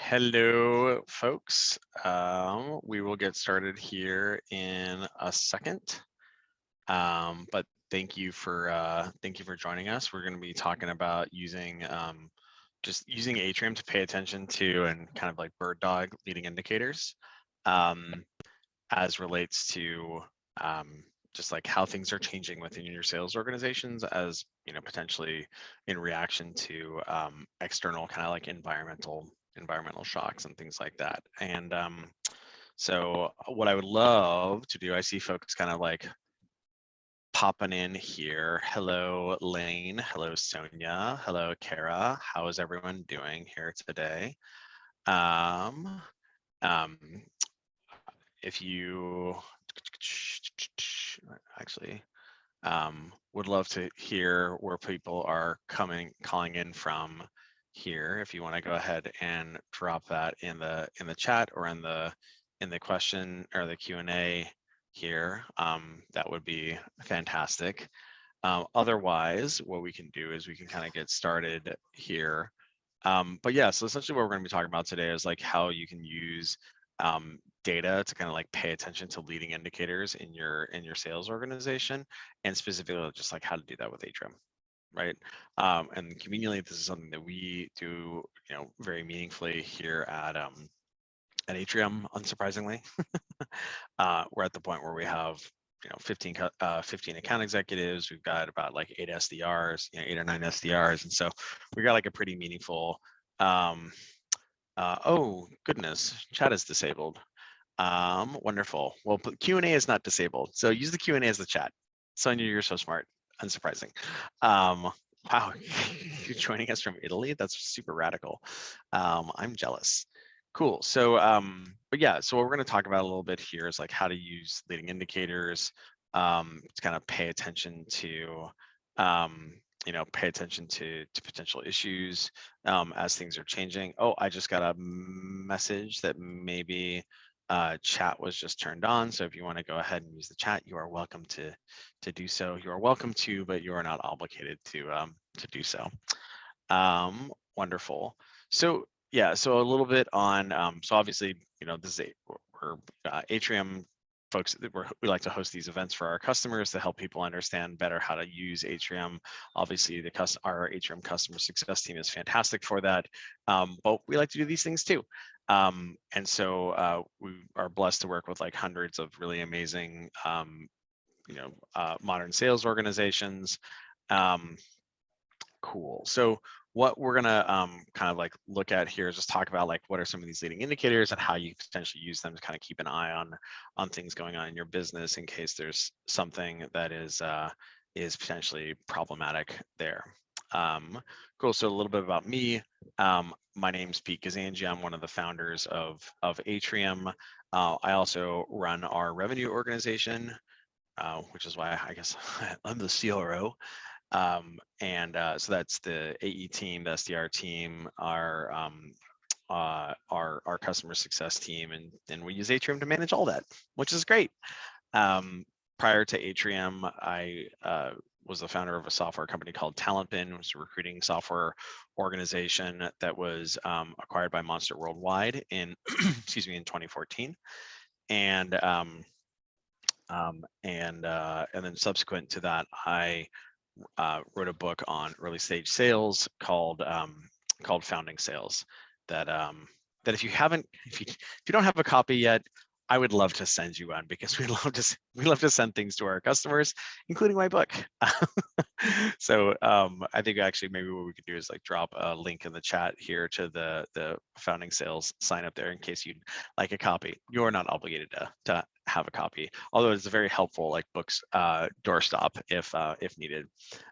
Hello, folks. We will get started here in a second. But thank you for joining us. We're going to be talking about using just using Atrium to pay attention to and kind of like bird dog leading indicators as relates to just like how things are changing within your sales organizations, as you know, potentially in reaction to external kind of like environmental shocks and things like that. And so what I would love to do, I see folks kind of like popping in here. Hello, Lane. Hello, Sonia. Hello, Kara. How is everyone doing here today? If you actually would love to hear where people are calling in from here. If you want to go ahead and drop that in the chat or in the question or the Q&A here, that would be fantastic. Otherwise, what we can do is we can kind of get started here. But yeah, so essentially what we're going to be talking about today is like how you can use data to kind of like pay attention to leading indicators in your sales organization, and specifically just like how to do that with Atrium, right? And conveniently, this is something that we do, you know, very meaningfully here at Atrium. Unsurprisingly, we're at the point where we have 15 account executives. We've got about like 8 SDRs, 8 or 9 SDRs, and so we got like a pretty meaningful. Oh goodness, chat is disabled. Wonderful. Well, Q&A is not disabled, so use the Q&A as the chat. Sonia, you're so smart. Unsurprising. Wow, you're joining us from Italy. That's super radical. I'm jealous. Cool. So, but yeah, so what we're going to talk about a little bit here is like how to use leading indicators to kind of pay attention to, pay attention to potential issues as things are changing. Oh, I just got a message that maybe chat was just turned on. So if you want to go ahead and use the chat, you are welcome to do so. You are welcome to, but you are not obligated to do so. Wonderful. So yeah, so a little bit on, so obviously, this is we're Atrium folks. We like to host these events for our customers to help people understand better how to use Atrium. Obviously, our Atrium customer success team is fantastic for that, but we like to do these things too. And so we are blessed to work with like hundreds of really amazing, modern sales organizations. Cool. So what we're gonna kind of like look at here is just talk about like what are some of these leading indicators and how you potentially use them to kind of keep an eye on things going on in your business in case there's something that is potentially problematic there. Cool. So a little bit about me. My name's Pete Kazanjy. I'm one of the founders of Atrium. I also run our revenue organization, which is why I guess I'm the CRO. So that's the AE team, the SDR team, our customer success team, and we use Atrium to manage all that, which is great. Prior to Atrium, I was the founder of a software company called TalentBin, which was a recruiting software organization that was acquired by Monster Worldwide in excuse me, in 2014, and then subsequent to that, I wrote a book on early stage sales called Founding Sales. That if you don't have a copy yet, I would love to send you one, because we love to send things to our customers, including my book. So I think actually maybe what we could do is like drop a link in the chat here to the Founding Sales sign up there in case you'd like a copy. You're not obligated to have a copy, although it's a very helpful like books doorstop if needed.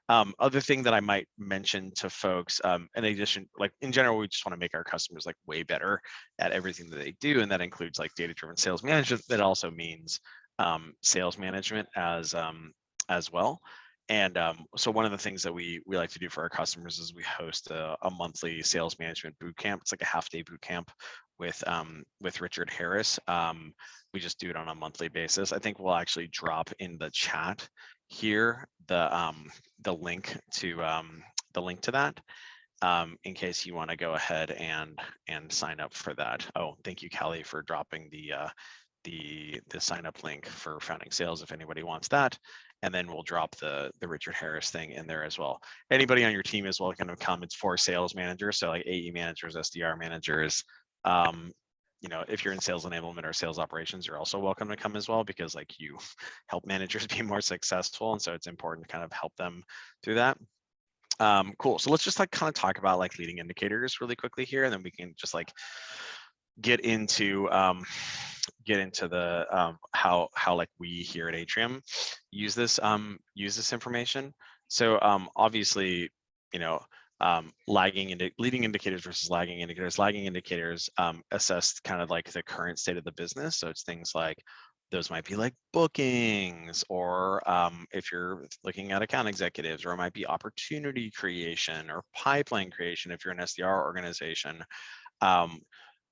Other thing that I might mention to folks, in addition, like in general, we just want to make our customers like way better at everything that they do, and that includes like data-driven sales management. That also means sales management as well. And so one of the things that we like to do for our customers is we host a monthly sales management boot camp. It's like a half-day boot camp with Richard Harris. We just do it on a monthly basis. I think we'll actually drop in the chat here the link to that. in case you want to go ahead and sign up for that. Oh, thank you, Callie, for dropping the sign up link for Founding Sales if anybody wants that. And then we'll drop the Richard Harris thing in there as well. Anybody on your team is welcome to come. It's for sales managers, so like AE managers, SDR managers. You know, if you're in sales enablement or sales operations, you're also welcome to come as well, because like you help managers be more successful, and so it's important to kind of help them through that. Cool. So let's just like kind of talk about like leading indicators really quickly here, and then we can just like get into the how like we here at Atrium use this information. So obviously, you know, leading indicators versus lagging indicators. Lagging indicators assess kind of like the current state of the business. So it's things like those might be like bookings, or if you're looking at account executives, or it might be opportunity creation or pipeline creation if you're an SDR organization.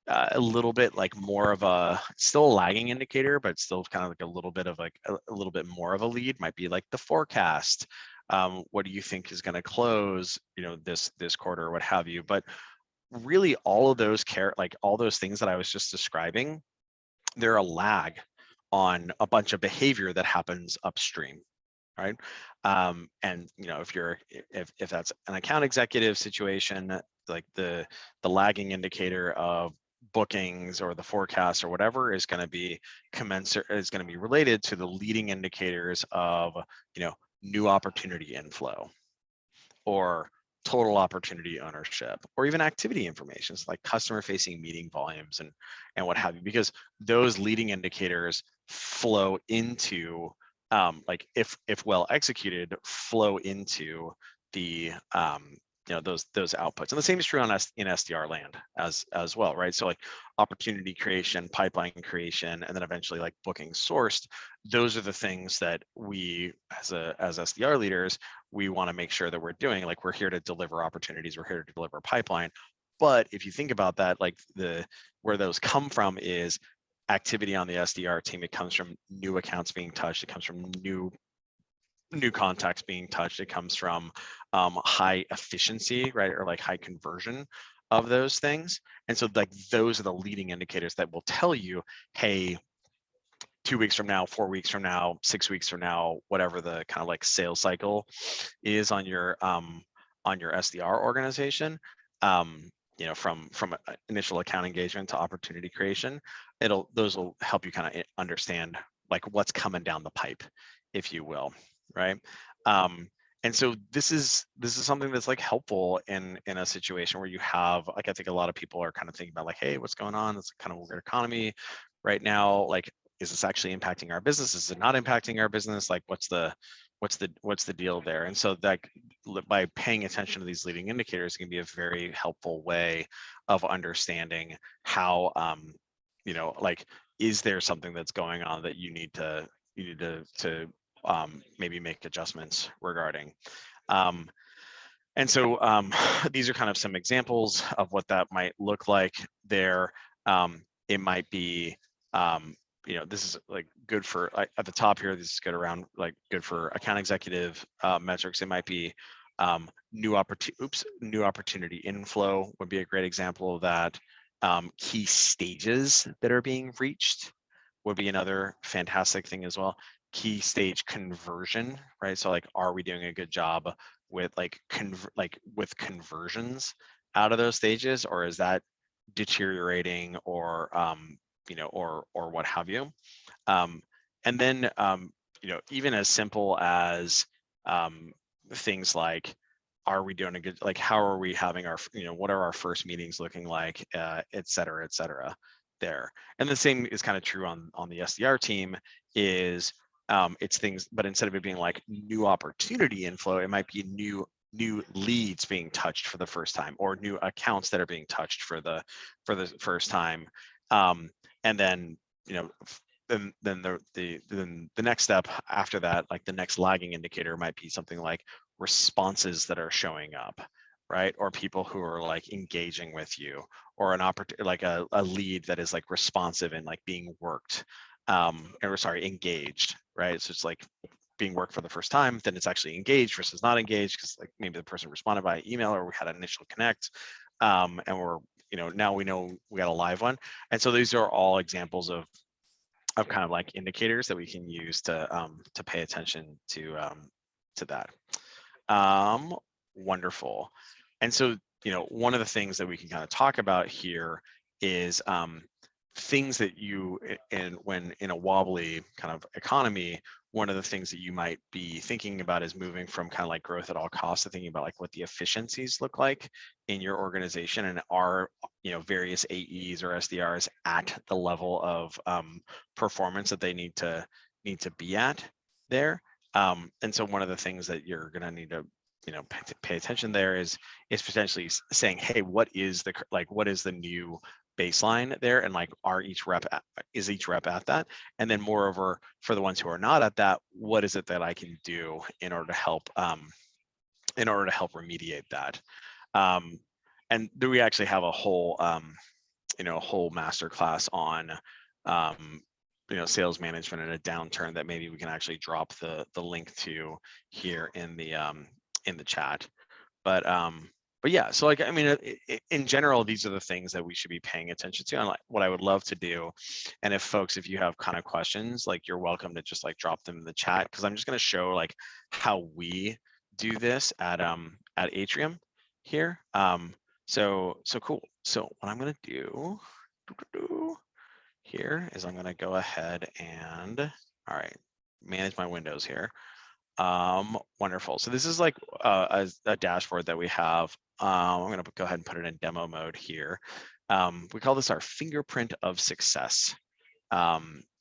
A little bit like more of a still a lagging indicator, but still kind of like a little bit of like a little bit more of a lead might be like the forecast. What do you think is going to close, you know, this quarter or what have you? But really all of those all those things that I was just describing, they're a lag on a bunch of behavior that happens upstream, right? And you know, if that's an account executive situation, like the lagging indicator of bookings or the forecast or whatever is going to be related to the leading indicators of, you know, new opportunity inflow, or total opportunity ownership, or even activity information, so like customer facing meeting volumes and what have you, because those leading indicators flow into like if well executed, flow into the you know, those outputs. And the same is true in SDR land as well, right? So like opportunity creation, pipeline creation, and then eventually like booking sourced. Those are the things that we as SDR leaders, we want to make sure that we're doing. Like, we're here to deliver opportunities, we're here to deliver pipeline. But if you think about that, like where those come from is activity on the SDR team. It comes from new accounts being touched. It comes from new contacts being touched. It comes from high efficiency, right? Or like high conversion of those things. And so like those are the leading indicators that will tell you, hey, 2 weeks from now, 4 weeks from now, 6 weeks from now, whatever the kind of like sales cycle is on your SDR organization, you know, from initial account engagement to opportunity creation, those will help you kind of understand like what's coming down the pipe, if you will, right? And so this is something that's like helpful in a situation where you have, like, I think a lot of people are kind of thinking about like, hey, what's going on? It's kind of a weird economy right now. Like, is this actually impacting our business? Is it not impacting our business? Like, what's the deal there? And so that by paying attention to these leading indicators can be a very helpful way of understanding how, you know, like, is there something that's going on that you need to maybe make adjustments regarding. And so these are kind of some examples of what that might look like there. It might be, you know, this is like good for, at the top here, this is good around like good for account executive metrics. It might be new opportunity inflow would be a great example of that. Key stages that are being reached would be another fantastic thing as well. Key stage conversion, right? So like, are we doing a good job with like with conversions out of those stages, or is that deteriorating, or you know, or what have you? And then you know, even as simple as things like, are we doing a good, like, how are we having our, you know, what are our first meetings looking like, et cetera there. And the same is kind of true on the SDR team, is it's things, but instead of it being like new opportunity inflow, it might be new leads being touched for the first time, or new accounts that are being touched for the first time. And then, you know, then the next step after that, like the next lagging indicator might be something like responses that are showing up, right? Or people who are like engaging with you, or an like a lead that is like responsive and like being worked, or sorry, engaged, right? So it's like being worked for the first time, then it's actually engaged versus not engaged, because like maybe the person responded by email or we had an initial connect, and we're, now we know we got a live one. And so these are all examples of kind of like indicators that we can use to pay attention to that. Wonderful. And so, one of the things that we can kind of talk about here is things that when in a wobbly kind of economy, one of the things that you might be thinking about is moving from kind of like growth at all costs to thinking about like what the efficiencies look like in your organization, and are various AEs or SDRs at the level of performance that they need to be at there. And so one of the things that you're going to need to pay attention there is potentially saying, hey, what is the new baseline there, and like is each rep at that? And then moreover, for the ones who are not at that, what is it that I can do in order to help remediate that? And do we actually have a whole masterclass on sales management in a downturn that maybe we can actually drop the link to here in the chat. But yeah, so like, I mean, in general, these are the things that we should be paying attention to. And like, what I would love to do, and if you have kind of questions, like, you're welcome to just like drop them in the chat, because I'm just going to show like how we do this at Atrium here. So cool. So what I'm going to do here is I'm going to go ahead and, all right, manage my windows here. Wonderful. So this is like a dashboard that we have. I'm going to go ahead and put it in demo mode here. We call this our fingerprint of success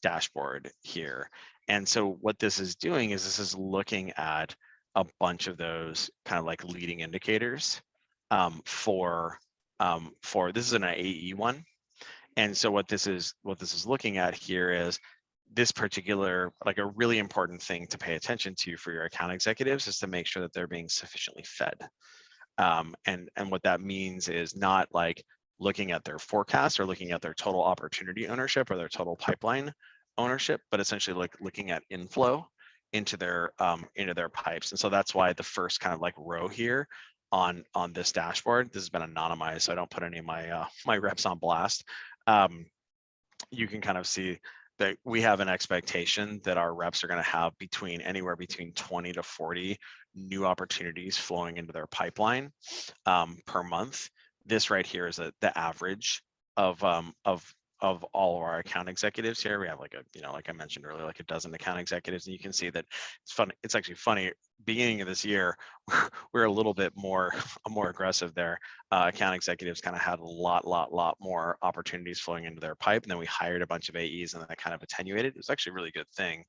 dashboard here. And so what this is doing is this is looking at a bunch of those kind of like leading indicators for this is an AE one. And so what this is looking at here is this particular, like, a really important thing to pay attention to for your account executives is to make sure that they're being sufficiently fed. And what that means is not like looking at their forecast or looking at their total opportunity ownership or their total pipeline ownership, but essentially like looking at inflow into their pipes. And so that's why the first kind of like row here on this dashboard, this has been anonymized, so I don't put any of my my reps on blast. You can kind of see that we have an expectation that our reps are going to have anywhere between 20 to 40 new opportunities flowing into their pipeline per month. This right here is the average of all of our account executives here. We have like like I mentioned earlier, like a dozen account executives, and you can see that it's fun. It's actually funny. Beginning of this year, we're a little bit more aggressive there. Account executives kind of had a lot more opportunities flowing into their pipe, and then we hired a bunch of AEs, and that kind of attenuated. It was actually a really good thing.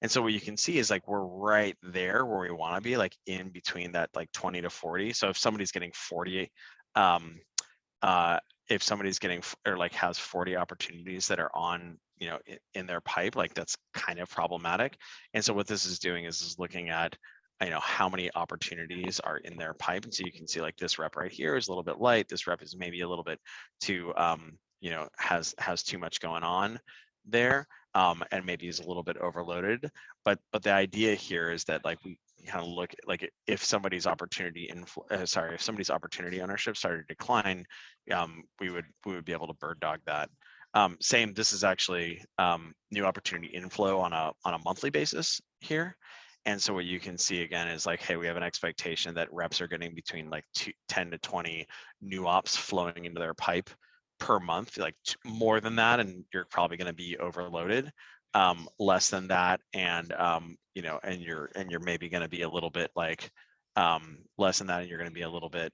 And so what you can see is like we're right there where we want to be, like in between that like 20 to 40. So if somebody's getting 40, if somebody's getting or like has 40 opportunities that are on in their pipe, like that's kind of problematic. And so what this is doing is looking at how many opportunities are in their pipe. And so you can see like this rep right here is a little bit light. This rep is maybe a little bit too has too much going on there, and maybe is a little bit overloaded. But the idea here is that like we kind of look at like if somebody's opportunity ownership started to decline, we would be able to bird dog that. Same, this is actually new opportunity inflow on a monthly basis here. And so what you can see again is like, hey, we have an expectation that reps are getting between like 10 to 20 new ops flowing into their pipe per month, like more than that, and you're probably going to be overloaded. Less than that, and and you're maybe going to be a little bit like less than that, and you're going to be a little bit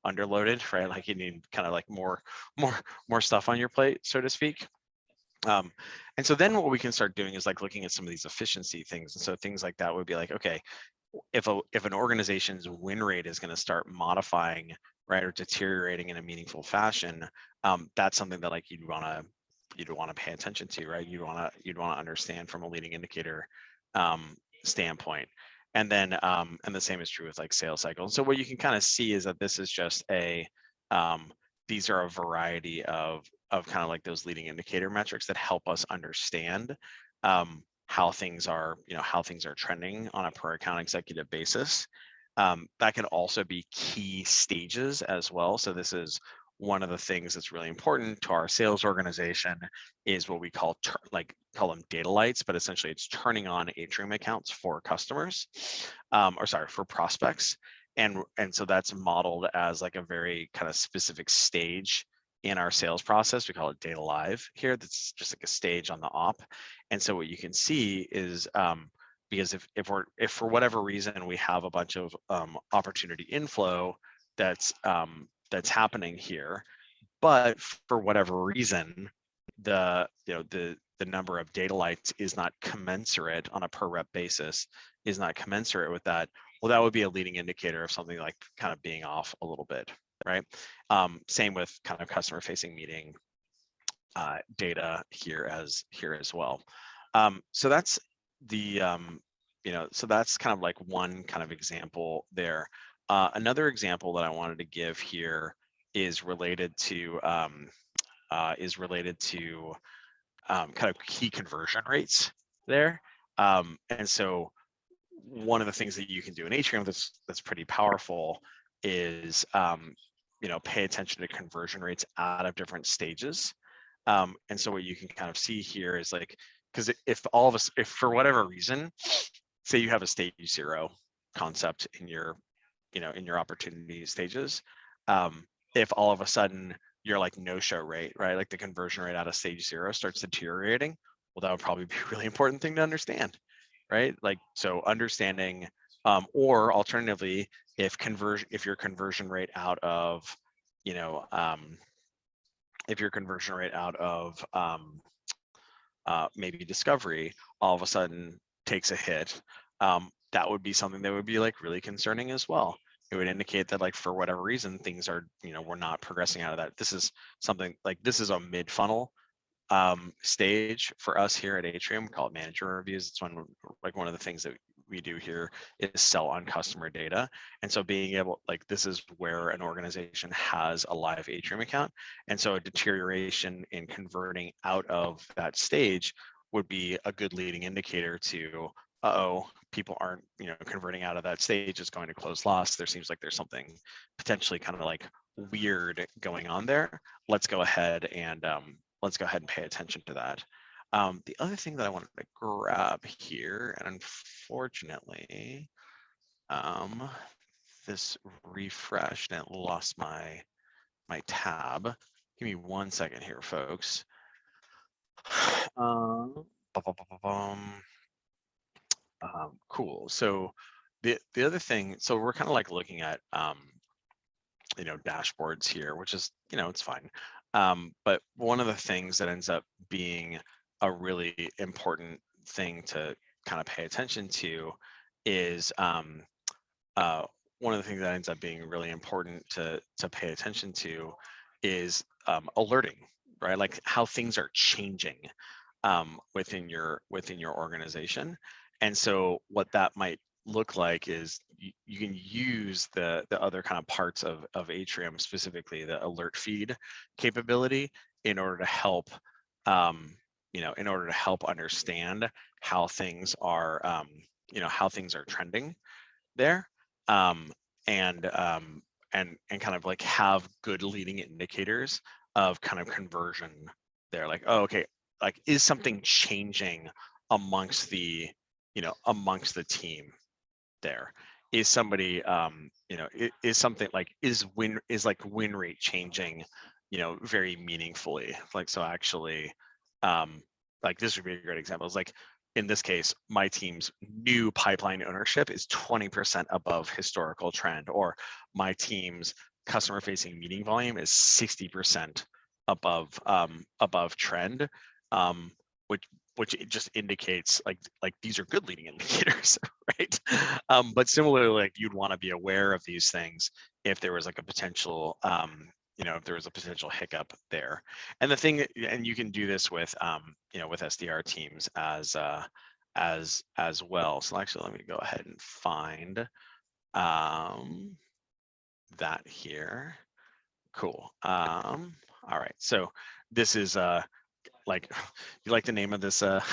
underloaded, right? Like you need kind of like more stuff on your plate, so to speak. And so then what we can start doing is like looking at some of these efficiency things. And so things like that would be like, okay, if an organization's win rate is going to start modifying, right, or deteriorating in a meaningful fashion, that's something that like you'd want to pay attention to, right? You'd want to understand from a leading indicator standpoint. And then and the same is true with like sales cycles. So what you can kind of see is that this is just these are a variety of kind of like those leading indicator metrics that help us understand how things are, how things are trending on a per account executive basis. That can also be key stages as well. So this is one of the things that's really important to our sales organization is what we call call them data lights, but essentially it's turning on Atrium accounts for customers, for prospects. And so that's modeled as like a very kind of specific stage in our sales process. We call it data live here. That's just like a stage on the op. And so what you can see is because if for whatever reason we have a bunch of opportunity inflow that's happening here, but for whatever reason the number of data lights is not commensurate on a per rep basis, is not commensurate with that, well, that would be a leading indicator of something like kind of being off a little bit, right? Same with kind of customer facing meeting data here as well. So that's the so that's kind of like one kind of example there. Another example that I wanted to give here is related to kind of key conversion rates there. And so one of the things that you can do in Atrium that's pretty powerful is pay attention to conversion rates out of different stages. And so what you can kind of see here is like, because if for whatever reason, say you have a stage 0 concept in your opportunity stages, if all of a sudden your like no-show rate, right, like the conversion rate out of stage 0 starts deteriorating, well, that would probably be a really important thing to understand, right? Like, so understanding, or alternatively, if your conversion rate out of, if your conversion rate out of maybe discovery all of a sudden takes a hit, that would be something that would be like really concerning as well. It would indicate that like for whatever reason things are, we're not progressing out of that. This is something like, this is a mid-funnel stage for us here at Atrium, called manager reviews. It's one of the things that we do here is sell on customer data. And so being able, like, this is where an organization has a live Atrium account. And so a deterioration in converting out of that stage would be a good leading indicator to, people aren't, converting out of that stage, is going to close loss. There seems like there's something potentially kind of like weird going on there. Let's go ahead and pay attention to that. The other thing that I wanted to grab here, and unfortunately, this refreshed and it lost my tab. Give me 1 second here, folks. Cool. So the other thing, so we're kind of like looking at dashboards here, which is, it's fine. But one of the things that ends up being a really important thing to kind of pay attention to is one of the things that ends up being really important to pay attention to is alerting, right? Like how things are changing within your organization. And so what that might look like is you can use the other kind of parts of Atrium, specifically the alert feed capability, in order to help understand how things are how things are trending there, and kind of like have good leading indicators of kind of conversion there. Like, oh, okay, like is something changing amongst the team there? Is somebody is something like is win rate changing very meaningfully? Like, so actually like this would be a great example. It's like, in this case, my team's new pipeline ownership is 20% above historical trend, or my team's customer facing meeting volume is 60% above trend, which it just indicates like these are good leading indicators, right? But similarly, like you'd want to be aware of these things if there was like a potential if there was a potential hiccup there. And the thing, and you can do this with with SDR teams as well. So actually, let me go ahead and find that here. Cool. All right, so this is like you like the name of this of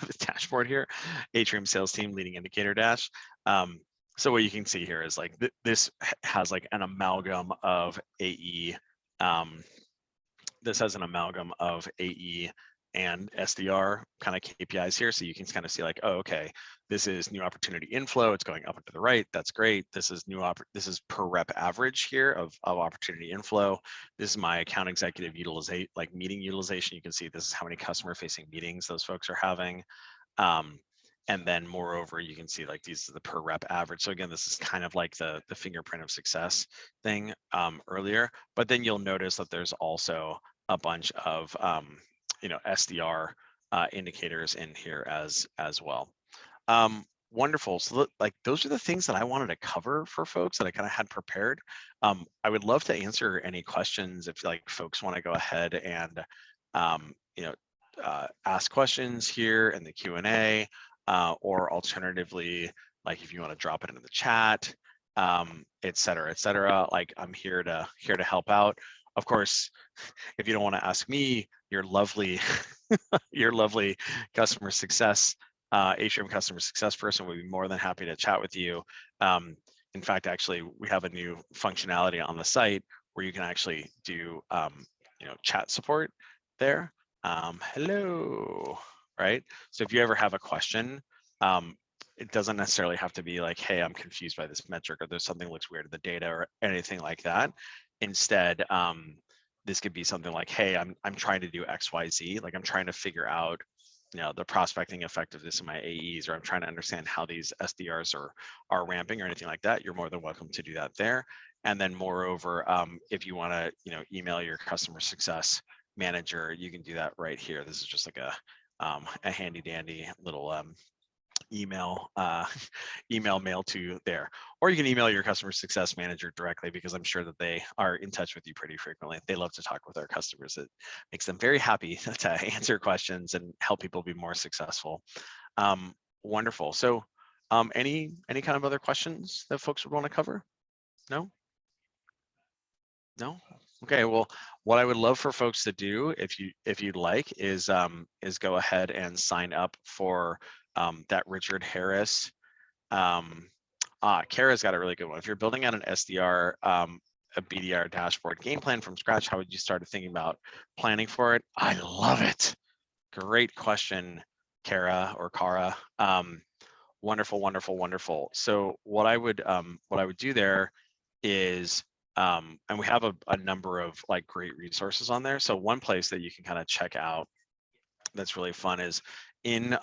this dashboard here, Atrium Sales Team Leading Indicator Dash. So what you can see here is like this has like an amalgam of AE. This has an amalgam of AE and SDR kind of KPIs here. So you can kind of see like, oh, okay, this is new opportunity inflow. It's going up and to the right. That's great. This is this is per rep average here of opportunity inflow. This is my account executive utilization, like meeting utilization. You can see this is how many customer facing meetings those folks are having. And then moreover, you can see like these are the per rep average. So again, this is kind of like the fingerprint of success thing earlier, but then you'll notice that there's also a bunch of SDR indicators in here as well. Wonderful. So like those are the things that I wanted to cover for folks that I kind of had prepared. I would love to answer any questions if like folks want to go ahead and ask questions here in the Q&A, or alternatively, like if you want to drop it into the chat, et cetera, like I'm here to help out. Of course, if you don't want to ask me, your lovely customer success, Atrium customer success person would be more than happy to chat with you. In fact, actually, we have a new functionality on the site where you can actually do chat support there. Hello, right? So if you ever have a question, it doesn't necessarily have to be like, hey, I'm confused by this metric, or there's something looks weird in the data, or anything like that. Instead, this could be something like, hey, I'm trying to do XYZ, like I'm trying to figure out the prospecting effectiveness of my AEs, or I'm trying to understand how these SDRs are ramping, or anything like that. You're more than welcome to do that there. And then moreover, if you want to email your customer success manager, you can do that right here. This is just like a handy dandy little email mail to there, or you can email your customer success manager directly, because I'm sure that they are in touch with you pretty frequently. They love to talk with their customers. It makes them very happy to answer questions and help people be more successful. Wonderful. So any kind of other questions that folks would want to cover? No? Okay, well, what I would love for folks to do, if you'd like, is go ahead and sign up for that Richard Harris. Kara's got a really good one. If you're building out an SDR, a BDR dashboard game plan from scratch, how would you start thinking about planning for it? I love it. Great question, Kara or Kara. Wonderful. So what I would do there is, and we have a number of like great resources on there. So one place that you can kind of check out that's really fun is in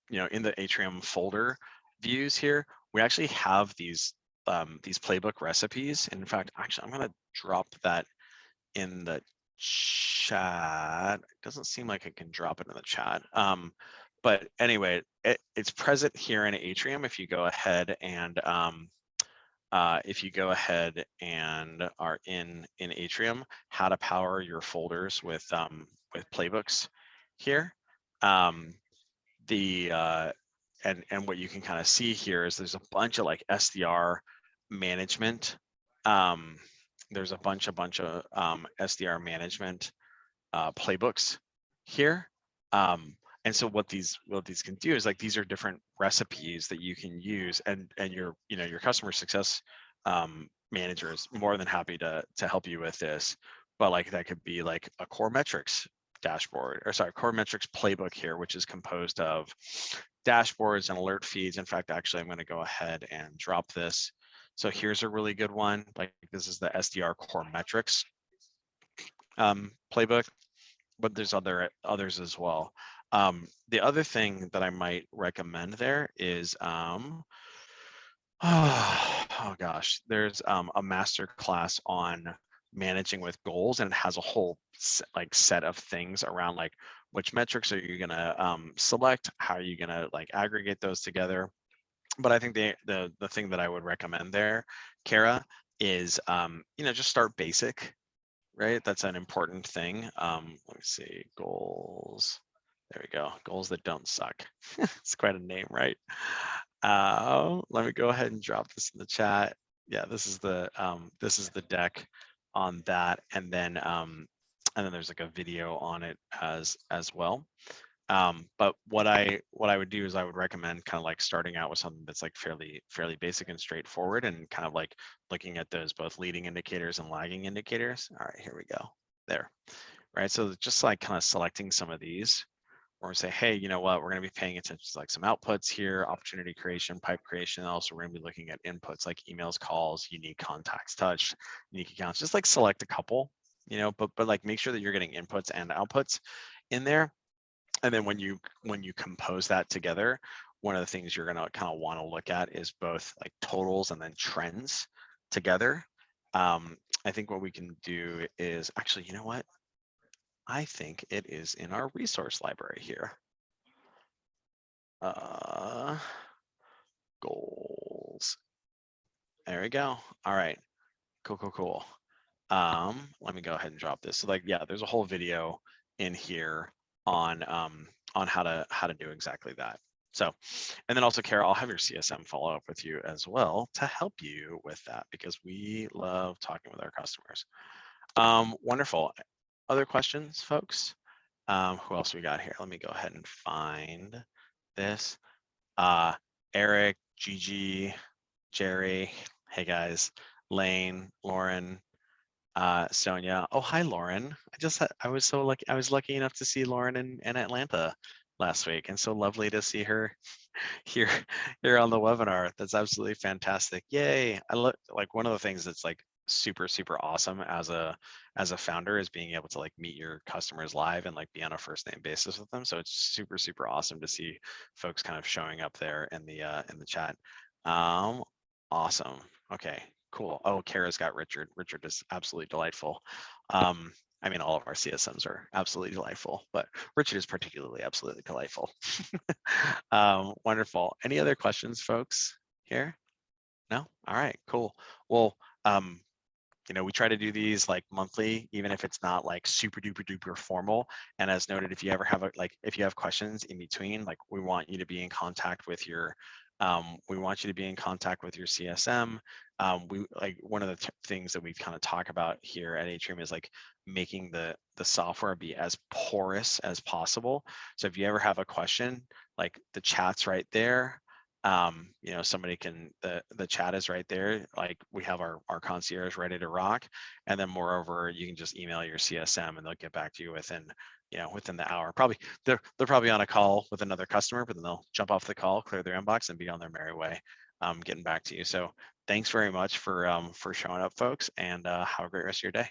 in the Atrium folder views here, we actually have these playbook recipes. And in fact, actually, I'm going to drop that in the chat. It doesn't seem like I can drop it in the chat. But anyway, it's present here in Atrium. If you go ahead and are in Atrium, how to power your folders with playbooks here. And what you can kind of see here is there's a bunch of like SDR management. There's a bunch of SDR management playbooks here. And so what these can do is like, these are different recipes that you can use, and your customer success manager is more than happy to help you with this. But like that could be like a core metrics dashboard, or sorry, core metrics playbook here, which is composed of dashboards and alert feeds. In fact, actually, I'm going to go ahead and drop this. So here's a really good one. Like this is the SDR core metrics playbook, but there's others as well. The other thing that I might recommend there is, oh gosh, there's a masterclass on managing with goals, and it has a whole set of things around like which metrics are you gonna select, how are you gonna like aggregate those together. But I think the thing that I would recommend there, Kara, is just start basic, right? That's an important thing. Let me see, goals. There we go. Goals that don't suck. It's quite a name, right? Let me go ahead and drop this in the chat. Yeah, this is the deck on that. And then and then there's like a video on it as well. But what I would do is I would recommend kind of like starting out with something that's like fairly basic and straightforward, and kind of like looking at those both leading indicators and lagging indicators. All right, here we go. There, right? So just like kind of selecting some of these, or say, hey, you know what, we're going to be paying attention to like some outputs here, opportunity creation, pipe creation. And also we're going to be looking at inputs like emails, calls, unique contacts touched, unique accounts. Just like select a couple, you know, but like make sure that you're getting inputs and outputs in there. And then when you compose that together, one of the things you're going to kind of want to look at is both like totals and then trends together. I think what we can do is actually, you know what? I think it is in our resource library here. Goals. There we go. All right. Cool. Let me go ahead and drop this. So like, yeah, there's a whole video in here on how to do exactly that. So, and then also, Kara, I'll have your CSM follow up with you as well to help you with that, because we love talking with our customers. Wonderful. Other questions, folks? Who else we got here? Let me go ahead and find this. Eric, Gigi, Jerry, hey guys, Lane, Lauren, Sonia. Oh, hi, Lauren. I was so lucky. I was lucky enough to see Lauren in Atlanta last week, and so lovely to see her here on the webinar. That's absolutely fantastic. Yay. I look like one of the things that's like super awesome as a founder is being able to like meet your customers live and like be on a first name basis with them. So it's super awesome to see folks kind of showing up there in the chat. Awesome. Okay, cool. Oh, Kara's got Richard. Richard is absolutely delightful. I mean, all of our CSMs are absolutely delightful, but Richard is particularly absolutely delightful. Wonderful. Any other questions, folks, here? No? All right, cool. Well, you know, we try to do these like monthly, even if it's not like super duper formal. And as noted, if you ever have if you have questions in between, like we want you to be in contact with your CSM. We like one of the things that we've kind of talked about here at Atrium is like making the software be as porous as possible. So if you ever have a question, like the chat's right there. You know, somebody can, the chat is right there. Like we have our concierge ready to rock. And then moreover, you can just email your CSM and they'll get back to you within the hour. Probably they're probably on a call with another customer, but then they'll jump off the call, clear their inbox, and be on their merry way, getting back to you. So thanks very much for showing up, folks, and have a great rest of your day.